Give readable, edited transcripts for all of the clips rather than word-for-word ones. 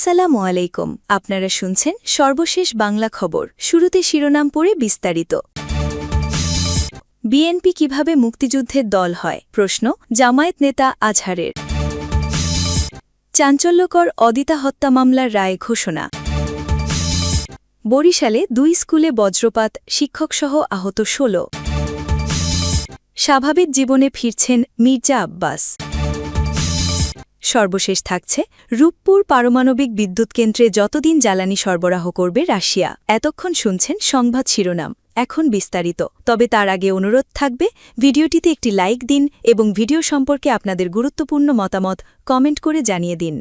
আসসালামু আলাইকুম। আপনারা শুনছেন সর্বশেষ বাংলা খবর। শুরুতে শিরোনাম পড়ে বিস্তারিত। বিএনপি কিভাবে মুক্তিযুদ্ধের দল হয়? প্রশ্ন জামায়াত নেতা আজহারের। চাঞ্চল্যকর অদিতা হত্যা মামলার রায় ঘোষণা। বরিশালে 2 স্কুলে বজ্রপাত, শিক্ষকসহ আহত 16। স্বাভাবিক জীবনে ফিরছেন মির্জা আব্বাস। সর্বশেষ থাকছে রূপপুর পারমাণবিক বিদ্যুৎ কেন্দ্রে যতদিন জ্বালানি সরবরাহ করবে রাশিয়া। এতক্ষণ শুনছেন সংবাদ শিরোনাম, এখন বিস্তারিত। তবে তার আগে অনুরোধ থাকবে ভিডিওটিতে একটি লাইক দিন এবং ভিডিও সম্পর্কে আপনাদের গুরুত্বপূর্ণ মতামত কমেন্ট করে জানিয়ে দিন।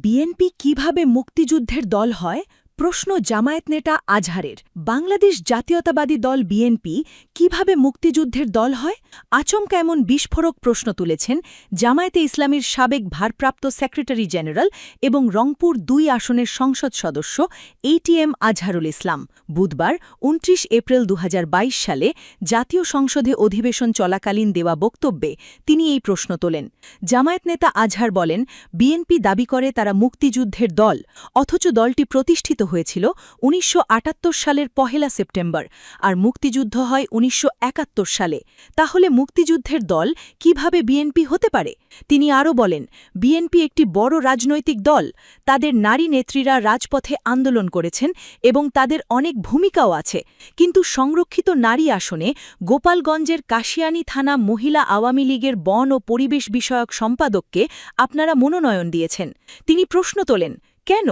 বিএনপি কিভাবে মুক্তিযুদ্ধের দল হয়? প্রশ্ন জামায়াত নেতা আজহারের। বাংলাদেশ জাতীয়তাবাদী দল বিএনপি কিভাবে মুক্তিযুদ্ধের দল হয়? আচমকা এমন বিস্ফোরক প্রশ্ন তুলেছেন জামায়াতে ইসলামীর সাবেক ভারপ্রাপ্ত সেক্রেটারি জেনারেল এবং রংপুর 2 আসনের সংসদ সদস্য ATM আজহারুল ইসলাম। বুধবার 29 এপ্রিল 2022 সালে জাতীয় সংসদে অধিবেশন চলাকালীন দেওয়া বক্তব্যে তিনি এই প্রশ্ন তোলেন। জামায়াত নেতা আজহার বলেন, বিএনপি দাবি করে তারা মুক্তিযুদ্ধের দল, অথচ দলটি প্রতিষ্ঠিত হয়েছিল 1978 সালের 1 সেপ্টেম্বর, আর মুক্তিযুদ্ধ হয় 1971 সালে। তাহলে মুক্তিযুদ্ধের দল কিভাবে বিএনপি হতে পারে? তিনি আরও বলেন, বিএনপি একটি বড় রাজনৈতিক দল, তাদের নারী নেত্রীরা রাজপথে আন্দোলন করেছেন এবং তাদের অনেক ভূমিকাও আছে, কিন্তু সংরক্ষিত নারী আসনে গোপালগঞ্জের কাশিয়ানী থানা মহিলা আওয়ামী লীগের বন ও পরিবেশ বিষয়ক সম্পাদককে আপনারা মনোনয়ন দিয়েছেন। তিনি প্রশ্ন তোলেন, কেন?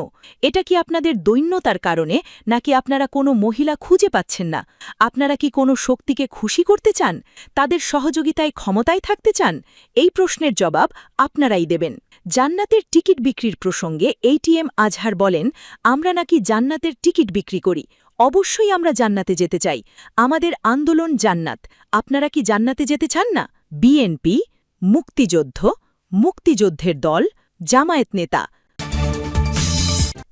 এটা কি আপনাদের দৈন্যতার কারণে, নাকি আপনারা কোনো মহিলা খুঁজে পাচ্ছেন না? আপনারা কি কোনো শক্তিকে খুশি করতে চান? তাদের সহযোগিতায় ক্ষমতায় থাকতে চান? এই প্রশ্নের জবাব আপনারাই দেবেন। জান্নাতের টিকিট বিক্রির প্রসঙ্গে ATM আজহার বলেন, আমরা নাকি জান্নাতের টিকিট বিক্রি করি? অবশ্যই আমরা জান্নাতে যেতে চাই। আমাদের আন্দোলন জান্নাত। আপনারা কি জান্নাতে যেতে চান না? বিএনপি মুক্তিযুদ্ধের দল, জামায়াত নেতা।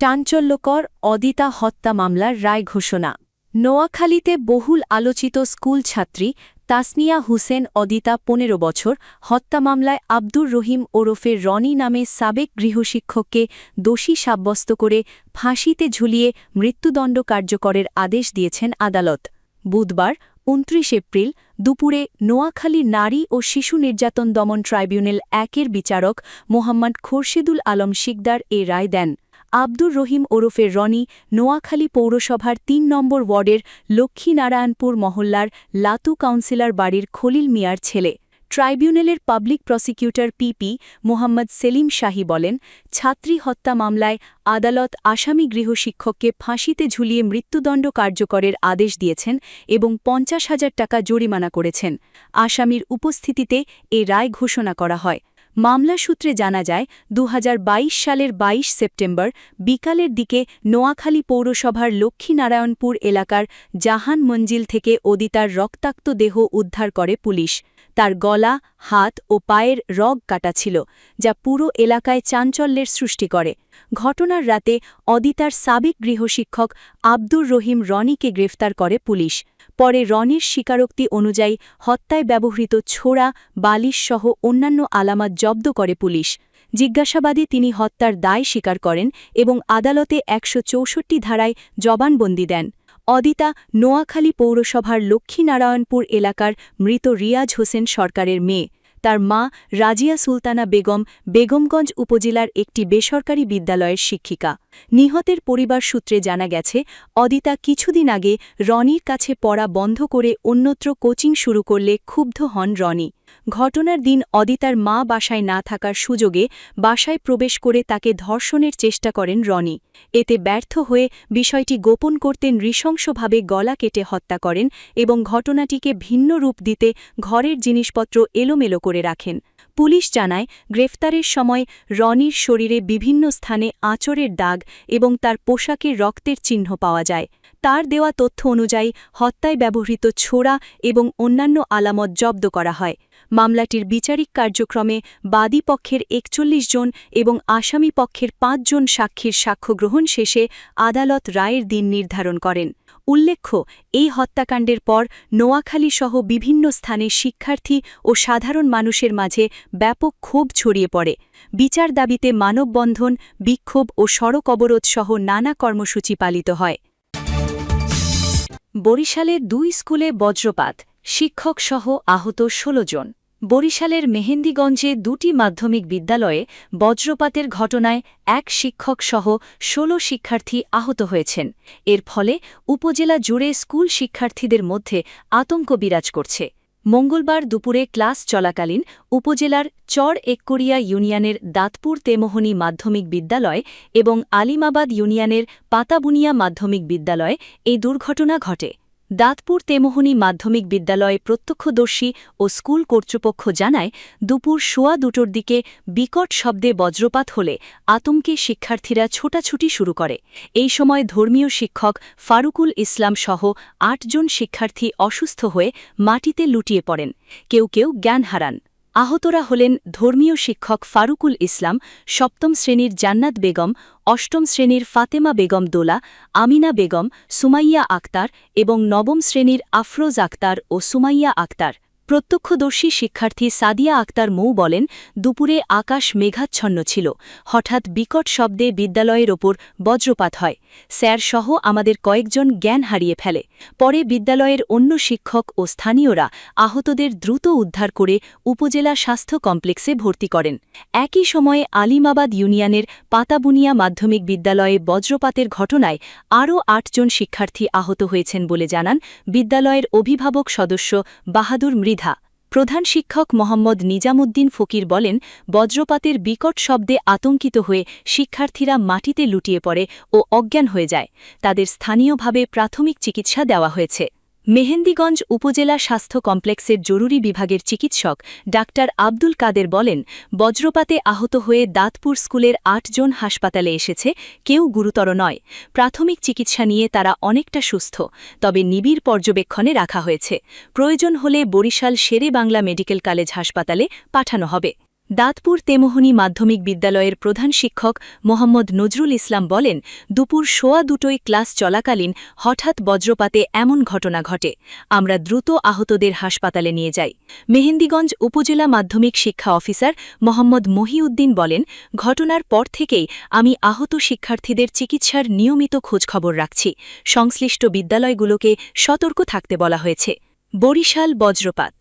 চাঞ্চল্যকর অদিতা হত্যা মামলার রায় ঘোষণা। নোয়াখালীতে বহুল আলোচিত স্কুল ছাত্রী তাসনিয়া হুসেন অদিতা 15 বছর হত্যা মামলায় আব্দুর রহিম ওরফে রনি নামে সাবেক গৃহশিক্ষককে দোষী সাব্যস্ত করে ফাঁসিতে ঝুলিয়ে মৃত্যুদণ্ড কার্যকরের আদেশ দিয়েছেন আদালত। বুধবার 29 এপ্রিল দুপুরে নোয়াখালী নারী ও শিশু নির্যাতন দমন ট্রাইব্যুনাল 1-এর বিচারক মোহাম্মদ খোরশেদুল আলম শিকদার এ রায় দেন। আব্দুর রহিম ওরফে রনি নোয়াখালী পৌরসভার 3 নম্বর ওয়ার্ডের লক্ষ্মীনারায়ণপুর মহল্লার লাতু কাউন্সিলর বাড়ির খলিল মিয়ার ছেলে। ট্রাইব্যুনালের public prosecutor PP Mohammad Selim Shahi বলেন, ছাত্রী হত্যা মামলায় আদালত আসামি গৃহশিক্ষককে ফাঁসিতে ঝুলিয়ে মৃত্যুদণ্ড কার্যকরের আদেশ দিয়েছেন এবং 50,000 টাকা জরিমানা করেছেন। আসামির উপস্থিতিতে এ রায় ঘোষণা করা হয়। মামলা সূত্রে জানা যায়, 2022 সালের 22 সেপ্টেম্বর বিকালের দিকে নোয়াখালী পৌরসভার লক্ষ্মীনারায়ণপুর এলাকার জাহান মঞ্জিল থেকে অদিতার রক্তাক্ত দেহ উদ্ধার করে পুলিশ। তার গলা, হাত ও পায়ের রগ কাটা ছিল, যা পুরো এলাকায় চাঞ্চল্যের সৃষ্টি করে। ঘটনার রাতে অদিতার সাবেক গৃহশিক্ষক আব্দুর রহিম রনিকে গ্রেফতার করে পুলিশ। পরে রনির স্বীকারোক্তি অনুযায়ী হত্যায় ব্যবহৃত ছোড়া, বালিশসহ অন্যান্য আলামত জব্দ করে পুলিশ। জিজ্ঞাসাবাদে তিনি হত্যার দায় স্বীকার করেন এবং আদালতে 164 ধারায় জবানবন্দি দেন। অদিতা নোয়াখালী পৌরসভার লক্ষ্মীনারায়ণপুর এলাকার মৃত রিয়াজ হোসেন সরকারের মেয়ে। তার মা রাজিয়া সুলতানা বেগম বেগমগঞ্জ উপজেলার একটি বেসরকারি বিদ্যালয়ের শিক্ষিকা। নিহতের পরিবার সূত্রে জানা গেছে, অদিতা কিছুদিন আগে রনির কাছে পড়া বন্ধ করে অন্যত্র কোচিং শুরু করলে ক্ষুব্ধ হন রনি। ঘটনার দিন অদিতার মা বাসায় না থাকার সুযোগে বাসায় প্রবেশ করে তাকে ধর্ষণের চেষ্টা করেন রনি। এতে ব্যর্থ হয়ে বিষয়টি গোপন করতে নৃশংসভাবে গলা কেটে হত্যা করেন এবং ঘটনাটিকে ভিন্ন রূপ দিতে ঘরের জিনিসপত্র এলোমেলো করে রাখেন। পুলিশ জানায়, গ্রেফতারের সময় রনির শরীরে বিভিন্ন স্থানে আঁচড়ের দাগ এবং তার পোশাকে রক্তের চিহ্ন পাওয়া যায়। তার দেওয়া তথ্য অনুযায়ী হত্যায় ব্যবহৃত ছোড়া এবং অন্যান্য আলামত জব্দ করা হয়। মামলাটির বিচারিক কার্যক্রমে বাদী পক্ষের 41 জন এবং আসামি পক্ষের 5 জন সাক্ষীর সাক্ষ্য গ্রহণ শেষে আদালত রায়ের দিন নির্ধারণ করেন। উল্লেখ্য, এই হত্যাকাণ্ডের পর নোয়াখালীসহ বিভিন্ন স্থানে শিক্ষার্থী ও সাধারণ মানুষের মাঝে ব্যাপক ক্ষোভ ছড়িয়ে পড়ে। বিচার দাবিতে মানববন্ধন, বিক্ষোভ ও সড়ক অবরোধ সহ নানা কর্মসূচি পালিত হয়। বরিশালের 2 স্কুলে বজ্রপাত, শিক্ষকসহ আহত 16 জন। বরিশালের মেহেন্দিগঞ্জে 2টি মাধ্যমিক বিদ্যালয়ে বজ্রপাতের ঘটনায় এক শিক্ষকসহ 16 শিক্ষার্থী আহত হয়েছেন। এর ফলে উপজেলা জুড়ে স্কুল শিক্ষার্থীদের মধ্যে আতঙ্ক বিরাজ করছে। মঙ্গলবার দুপুরে ক্লাস চলাকালীন উপজেলার চর এককরিয়া ইউনিয়নের দাঁতপুর তেমোহনী মাধ্যমিক বিদ্যালয় এবং আলিমাবাদ ইউনিয়নের পাতাবুনিয়া মাধ্যমিক বিদ্যালয়ে এই দুর্ঘটনা ঘটে। দাঁতপুর তেমোহনী মাধ্যমিক বিদ্যালয়ে প্রত্যক্ষদর্শী ও স্কুল কর্তৃপক্ষ জানায়, দুপুর 2:15টার দিকে বিকট শব্দে বজ্রপাত হলে আতঙ্কে শিক্ষার্থীরা ছোটাছুটি শুরু করে। এই সময় ধর্মীয় শিক্ষক ফারুকুল ইসলাম সহ 8 জন শিক্ষার্থী অসুস্থ হয়ে মাটিতে লুটিয়ে পড়েন। কেউ কেউ জ্ঞান হারান। আহতরা হলেন ধর্মীয় শিক্ষক ফারুকুল ইসলাম, 7ম শ্রেণীর জান্নাত বেগম, 8ম শ্রেণীর ফাতেমা বেগম দোলা, আমিনা বেগম, সুমাইয়া আক্তার এবং 9ম শ্রেণীর আফরোজ আক্তার ও সুমাইয়া আক্তার। প্রত্যক্ষদর্শী শিক্ষার্থী সাদিয়া আক্তার মৌ বলেন, দুপুরে আকাশ মেঘাচ্ছন্ন ছিল। হঠাৎ বিকট শব্দে বিদ্যালয়ের ওপর বজ্রপাত হয়। স্যারসহ আমাদের কয়েকজন জ্ঞান হারিয়ে ফেলে। পরে বিদ্যালয়ের অন্য শিক্ষক ও স্থানীয়রা আহতদের দ্রুত উদ্ধার করে উপজেলা স্বাস্থ্য কমপ্লেক্সে ভর্তি করেন। একই সময়ে আলিমাবাদ ইউনিয়নের পাতাবুনিয়া মাধ্যমিক বিদ্যালয়ে বজ্রপাতের ঘটনায় আরও 8 জন শিক্ষার্থী আহত হয়েছেন বলে জানান বিদ্যালয়ের অভিভাবক সদস্য বাহাদুর মৃধা। প্রধান শিক্ষক মোহাম্মদ নিজামুদ্দিন ফকির বলেন, বজ্রপাতের বিকট শব্দে আতঙ্কিত হয়ে শিক্ষার্থীরা মাটিতে লুটিয়ে পড়ে ও অজ্ঞান হয়ে যায়। তাদের স্থানীয়ভাবে প্রাথমিক চিকিৎসা দেওয়া হয়েছে। মেহেন্দিগঞ্জ উপজেলা স্বাস্থ্য কমপ্লেক্সের জরুরি বিভাগের চিকিৎসক ডাক্তার আব্দুল কাদের বলেন, বজ্রপাতে আহত হয়ে দাঁতপুর স্কুলের 8 জন হাসপাতালে এসেছে, কেউ গুরুতর নয়। প্রাথমিক চিকিৎসা নিয়ে তারা অনেকটা সুস্থ, তবে নিবিড় পর্যবেক্ষণে রাখা হয়েছে। প্রয়োজন হলে বরিশাল শেরে বাংলা মেডিকেল কলেজ হাসপাতালে পাঠানো হবে। দাঁতপুর তেমোহনী মাধ্যমিক বিদ্যালয়ের প্রধান শিক্ষক মোহাম্মদ নজরুল ইসলাম বলেন, দুপুর 2:15টায় ক্লাস চলাকালীন হঠাৎ বজ্রপাতে এমন ঘটনা ঘটে। আমরা দ্রুত আহতদের হাসপাতালে নিয়ে যাই। মেহেন্দিগঞ্জ উপজেলা মাধ্যমিক শিক্ষা অফিসার মোহাম্মদ মহিউদ্দিন বলেন, ঘটনার পর থেকেই আমি আহত শিক্ষার্থীদের চিকিৎসার নিয়মিত খোঁজখবর রাখছি। সংশ্লিষ্ট বিদ্যালয়গুলোকে সতর্ক থাকতে বলা হয়েছে। বরিশাল বজ্রপাত।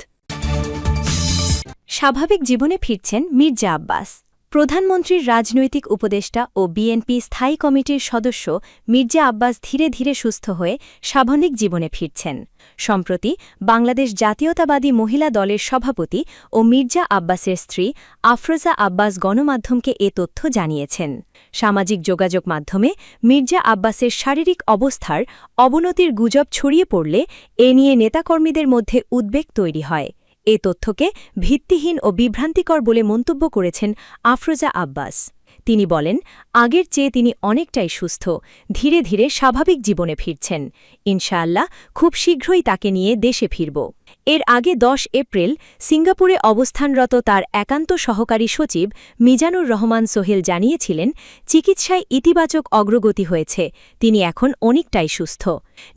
স্বাভাবিক জীবনে ফিরছেন মির্জা আব্বাস। প্রধানমন্ত্রীর রাজনৈতিক উপদেষ্টা ও বিএনপি স্থায়ী কমিটির সদস্য মির্জা আব্বাস ধীরে ধীরে সুস্থ হয়ে স্বাভাবিক জীবনে ফিরছেন। সম্প্রতি বাংলাদেশ জাতীয়তাবাদী মহিলা দলের সভাপতি ও মির্জা আব্বাসের স্ত্রী আফরোজা আব্বাস গণমাধ্যমকে এ তথ্য জানিয়েছেন। সামাজিক যোগাযোগ মাধ্যমে মির্জা আব্বাসের শারীরিক অবস্থার অবনতির গুজব ছড়িয়ে পড়লে এ নিয়ে নেতাকর্মীদের মধ্যে উদ্বেগ তৈরি হয়। এ তথ্যকে ভিত্তিহীন ও বিভ্রান্তিকর বলে মন্তব্য করেছেন আফরোজা আব্বাস। তিনি বলেন, আগের চেয়ে তিনি অনেকটাই সুস্থ, ধীরে ধীরে স্বাভাবিক জীবনে ফিরছেন। ইনশাআল্লাহ খুব শীঘ্রই তাকে নিয়ে দেশে ফিরব। এর আগে 10 এপ্রিল সিঙ্গাপুরে অবস্থানরত তার একান্ত সহকারী সচিব মিজানুর রহমান সোহেল জানিয়েছিলেন, চিকিৎসায় ইতিবাচক অগ্রগতি হয়েছে, তিনি এখন অনেকটাই সুস্থ।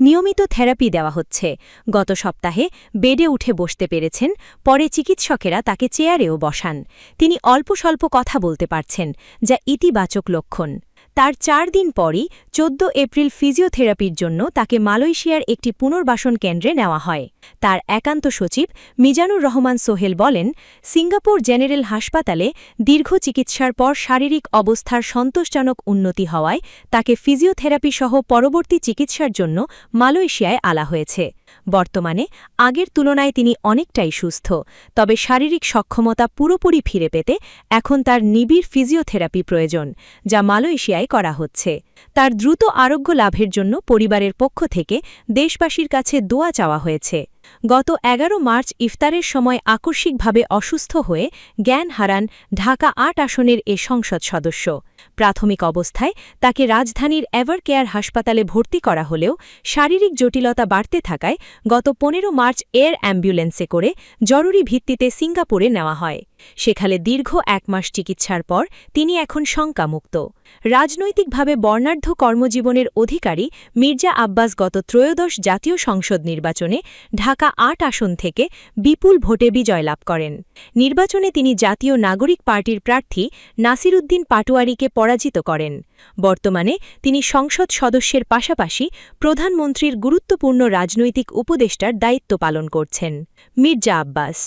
নিয়মিত থেরাপি দেওয়া হচ্ছে। গত সপ্তাহে বেডে উঠে বসতে পেরেছেন, পরে চিকিৎসকেরা তাকে চেয়ারেও বসান। তিনি অল্প স্বল্প কথা বলতে পারছেন, যা ইতিবাচক লক্ষণ। তার 4 দিন পরই 14 এপ্রিল ফিজিওথেরাপির জন্য তাকে মালয়েশিয়ার একটি পুনর্বাসন কেন্দ্রে নেওয়া হয়। তার একান্ত সচিব মিজানুর রহমান সোহেল বলেন, সিঙ্গাপুর জেনারেল হাসপাতালে দীর্ঘ চিকিৎসার পর শারীরিক অবস্থার সন্তোষজনক উন্নতি হওয়ায় তাকে ফিজিওথেরাপি সহ পরবর্তী চিকিৎসার জন্য মালয়েশিয়ায় আনা হয়েছে। বর্তমানে আগের তুলনায় তিনি অনেকটাই সুস্থ, তবে শারীরিক সক্ষমতা পুরোপুরি ফিরে পেতে এখন তার নিবিড় ফিজিওথেরাপি প্রয়োজন, যা মালয়েশিয়ায় করা হচ্ছে। তার দ্রুত আরোগ্য লাভের জন্য পরিবারের পক্ষ থেকে দেশবাসীর কাছে দোয়া চাওয়া হয়েছে। গত 11 মার্চ ইফতারের সময় আকস্মিকভাবে অসুস্থ হয়ে জ্ঞান হারান ঢাকা 8 আসনের এ সংসদ সদস্য। প্রাথমিক অবস্থায় তাকে রাজধানীর এভারকেয়ার হাসপাতালে ভর্তি করা হলেও শারীরিক জটিলতা বাড়তে থাকায় গত 15 মার্চ এয়ার অ্যাম্বুলেন্সে করে জরুরি ভিত্তিতে সিঙ্গাপুরে নেওয়া হয়। সেখানে দীর্ঘ 1 মাস চিকিৎসার পর তিনি এখন শঙ্কামুক্ত। রাজনৈতিকভাবে বর্ণাঢ্য কর্মজীবনের অধিকারী মির্জা আব্বাস গত ত্রয়োদশ জাতীয় সংসদ নির্বাচনে ঢাকা ৮ আসন থেকে বিপুল ভোটে বিজয় লাভ করেন। নির্বাচনে তিনি জাতীয় নাগরিক পার্টির প্রার্থী নাসিরউদ্দিন পাটোয়ারীকে পরাজিত করেন। বর্তমানে তিনি সংসদ সদস্যের পাশাপাশি প্রধানমন্ত্রীর গুরুত্বপূর্ণ রাজনৈতিক উপদেষ্টার দায়িত্ব পালন করছেন। মির্জা আব্বাস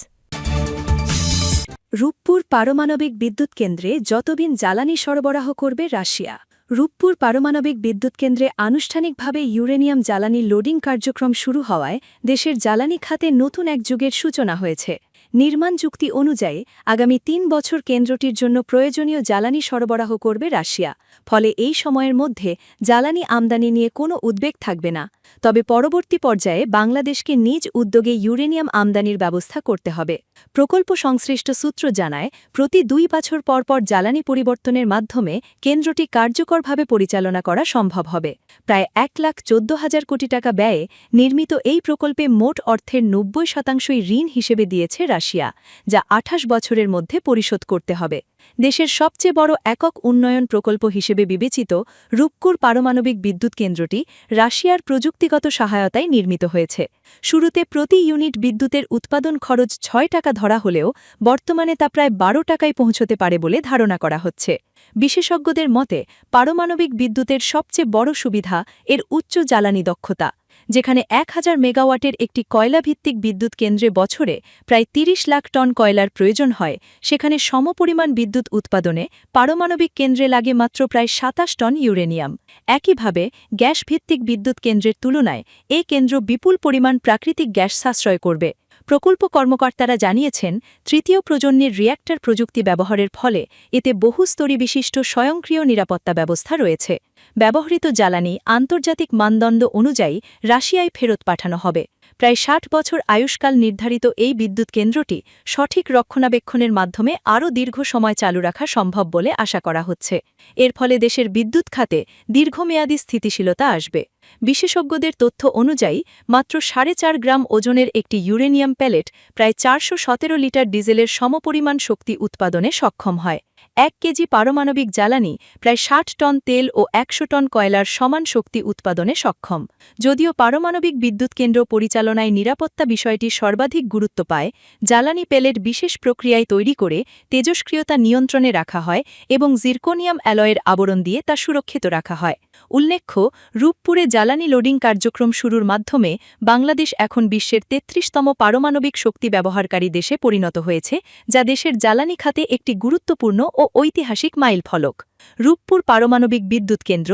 রূপপুর পারমাণবিক বিদ্যুৎ কেন্দ্রে যতবিন জ্বালানি সরবরাহ করবে রাশিয়া। রূপপুর পারমাণবিক বিদ্যুৎ কেন্দ্রে আনুষ্ঠানিকভাবে ইউরেনিয়াম জ্বালানি লোডিং কার্যক্রম শুরু হওয়ায় দেশের জ্বালানি খাতে নতুন এক যুগের সূচনা হয়েছে। নির্মাণ চুক্তি অনুযায়ী আগামী ৩ বছর কেন্দ্রটির জন্য প্রয়োজনীয় জ্বালানি সরবরাহ করবে রাশিয়া। ফলে এই সময়ের মধ্যে জ্বালানি আমদানি নিয়ে কোনো উদ্বেগ থাকবে না। তবে পরবর্তী পর্যায়ে বাংলাদেশকে নিজ উদ্যোগে ইউরেনিয়াম আমদানির ব্যবস্থা করতে হবে। প্রকল্প সংশ্লিষ্ট সূত্র জানায়, প্রতি ২ বছর পরপর জ্বালানি পরিবর্তনের মাধ্যমে কেন্দ্রটি কার্যকরভাবে পরিচালনা করা সম্ভব হবে। প্রায় ১,১৪,০০০ কোটি টাকা ব্যয়ে নির্মিত এই প্রকল্পে মোট অর্থের ৯০% ঋণ হিসেবে দিয়েছে রাশিয়া, যা ২৮ বছরের মধ্যে পরিশোধ করতে হবে। দেশের সবচেয়ে বড় একক উন্নয়ন প্রকল্প হিসেবে বিবেচিত রূপপুর পারমাণবিক বিদ্যুৎ কেন্দ্রটি রাশিয়ার প্রযুক্তিগত সহায়তায় নির্মিত হয়েছে। শুরুতে প্রতি ইউনিট বিদ্যুতের উৎপাদন খরচ ৬ টাকা ধরা হলেও বর্তমানে তা প্রায় ১২ টাকায় পৌঁছতে পারে বলে ধারণা করা হচ্ছে। বিশেষজ্ঞদের মতে, পারমাণবিক বিদ্যুতের সবচেয়ে বড় সুবিধা এর উচ্চ জ্বালানি দক্ষতা। যেখানে ১,০০০ মেগাওয়াটের একটি কয়লাভিত্তিক বিদ্যুৎ কেন্দ্রে বছরে প্রায় ৩০ লাখ টন কয়লার প্রয়োজন হয়, সেখানে সমপরিমাণ বিদ্যুৎ উৎপাদনে পারমাণবিক কেন্দ্রে লাগে মাত্র প্রায় ২৭ টন ইউরেনিয়াম। একইভাবে গ্যাসভিত্তিক বিদ্যুৎ কেন্দ্রের তুলনায় এ কেন্দ্র বিপুল পরিমাণ প্রাকৃতিক গ্যাস সাশ্রয় করবে। প্রকল্প কর্মকর্তারা জানিয়েছেন, তৃতীয় প্রজন্মের রিয়্যাক্টর প্রযুক্তি ব্যবহারের ফলে এতে বহুস্তরী বিশিষ্ট স্বয়ংক্রিয় নিরাপত্তা ব্যবস্থা রয়েছে। ব্যবহৃত জ্বালানি আন্তর্জাতিক মানদণ্ড অনুযায়ী রাশিয়ায় ফেরত পাঠানো হবে। প্রায় ৬০ বছর আয়ুষ্কাল নির্ধারিত এই বিদ্যুৎ কেন্দ্রটি সঠিক রক্ষণাবেক্ষণের মাধ্যমে আরও দীর্ঘ সময় চালু রাখা সম্ভব বলে আশা করা হচ্ছে। এর ফলে দেশের বিদ্যুৎ খাতে দীর্ঘমেয়াদী স্থিতিশীলতা আসবে। বিশেষজ্ঞদের তথ্য অনুযায়ী মাত্র ৪.৫ গ্রাম ওজনের একটি ইউরেনিয়াম প্যালেট প্রায় ৪১৭ লিটার ডিজেলের সমপরিমাণ শক্তি উৎপাদনে সক্ষম হয়। ১ কেজি পারমাণবিক জ্বালানি প্রায় ৬০ টন তেল ও ১০০ টন কয়লার সমান শক্তি উৎপাদনে সক্ষম। যদিও পারমাণবিক বিদ্যুৎ কেন্দ্র পরিচালনায় নিরাপত্তা বিষয়টি সর্বাধিক গুরুত্ব পায়, জ্বালানি প্যালেট বিশেষ প্রক্রিয়ায় তৈরি করে তেজস্ক্রিয়তা নিয়ন্ত্রণে রাখা হয় এবং জিরকোনিয়াম অ্যালয়ের আবরণ দিয়ে তা সুরক্ষিত রাখা হয়। উল্লেখ্য, রূপপুরে জ্বালানি লোডিং কার্যক্রম শুরুর মাধ্যমে বাংলাদেশ এখন বিশ্বের ৩৩তম পারমাণবিক শক্তি ব্যবহারকারী দেশে পরিণত হয়েছে, যা দেশের জ্বালানি খাতে একটি গুরুত্বপূর্ণ ও ঐতিহাসিক মাইলফলক। রূপপুর পারমাণবিক বিদ্যুৎ কেন্দ্র,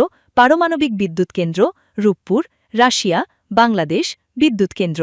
রূপপুর, রাশিয়া, বাংলাদেশ বিদ্যুৎ কেন্দ্র।